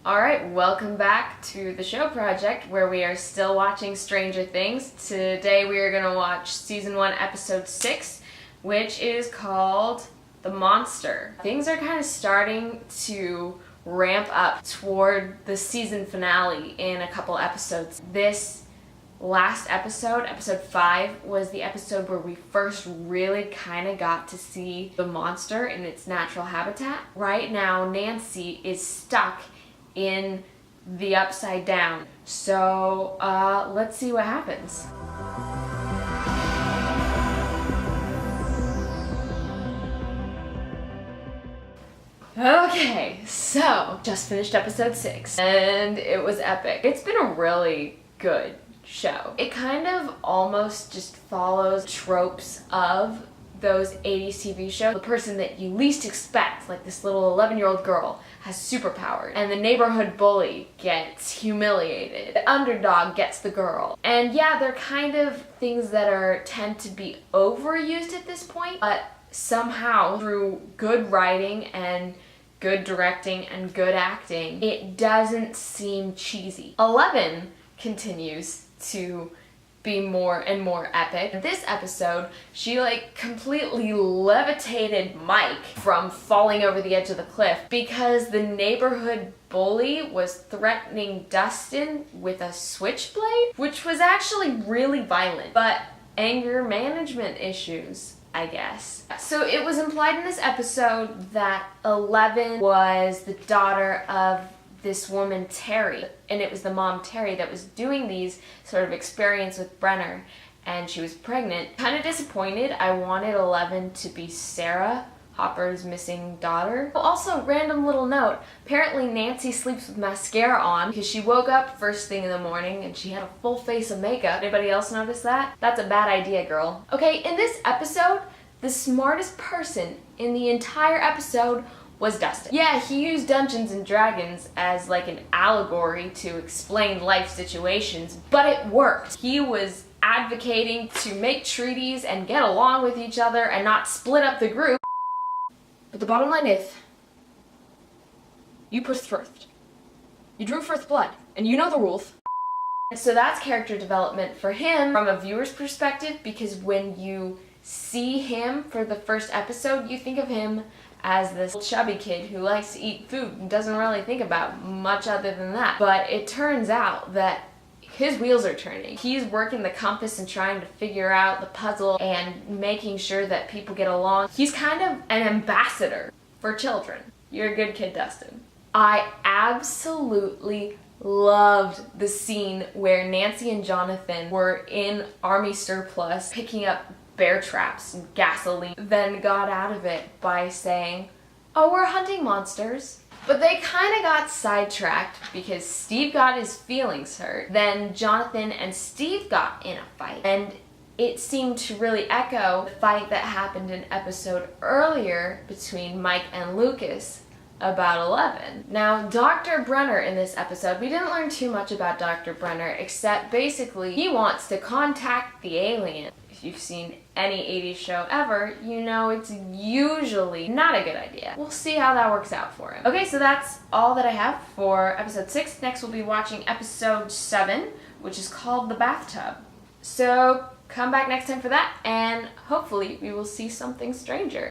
Alright, welcome back to the show project where we are still watching Stranger Things. Today we are going to watch Season 1, Episode 6, which is called The Monster. Things are kind of starting to ramp up toward the season finale in a couple episodes. This last episode, Episode 5, was the episode where we first really kind of got to see the monster in its natural habitat. Right now, Nancy is stuck in the Upside Down. So let's see what happens. Okay, so just finished episode 6 and it was epic. It's been a really good show. It kind of almost just follows tropes of those 80s TV shows. The person that you least expect, like this little 11-year-old girl, has superpowers, and the neighborhood bully gets humiliated. The underdog gets the girl. And yeah, they're kind of things that tend to be overused at this point, but somehow through good writing and good directing and good acting, it doesn't seem cheesy. 11 continues to be more and more epic. In this episode, she completely levitated Mike from falling over the edge of the cliff because the neighborhood bully was threatening Dustin with a switchblade, which was actually really violent, but anger management issues, I guess. So it was implied in this episode that 11 was the daughter of this woman, Terry, and it was the mom, Terry, that was doing these sort of experiments with Brenner, and she was pregnant. Kind of disappointed. I wanted 11 to be Sarah, Hopper's missing daughter. Also, random little note, apparently Nancy sleeps with mascara on because she woke up first thing in the morning and she had a full face of makeup. Anybody else notice that? That's a bad idea, girl. Okay, in this episode, the smartest person in the entire episode was Dustin. Yeah, he used Dungeons and Dragons as an allegory to explain life situations, but it worked. He was advocating to make treaties and get along with each other and not split up the group. But the bottom line is, you pushed first. You drew first blood, and you know the rules. So that's character development for him from a viewer's perspective, because when you see him for the first episode, you think of him as this chubby kid who likes to eat food and doesn't really think about much other than that. But it turns out that his wheels are turning. He's working the compass and trying to figure out the puzzle and making sure that people get along. He's kind of an ambassador for children. You're a good kid, Dustin. I absolutely loved the scene where Nancy and Jonathan were in army surplus picking up bear traps and gasoline, then got out of it by saying, "Oh, we're hunting monsters." But they kind of got sidetracked because Steve got his feelings hurt. Then Jonathan and Steve got in a fight, and it seemed to really echo the fight that happened an episode earlier between Mike and Lucas about 11. Now, Dr. Brenner in this episode, we didn't learn too much about Dr. Brenner, except basically he wants to contact the alien. If you've seen any 80s show ever, you know it's usually not a good idea. We'll see how that works out for him. Okay, so that's all that I have for episode 6. Next we'll be watching episode 7, which is called The Bathtub. So come back next time for that, and hopefully we will see something stranger.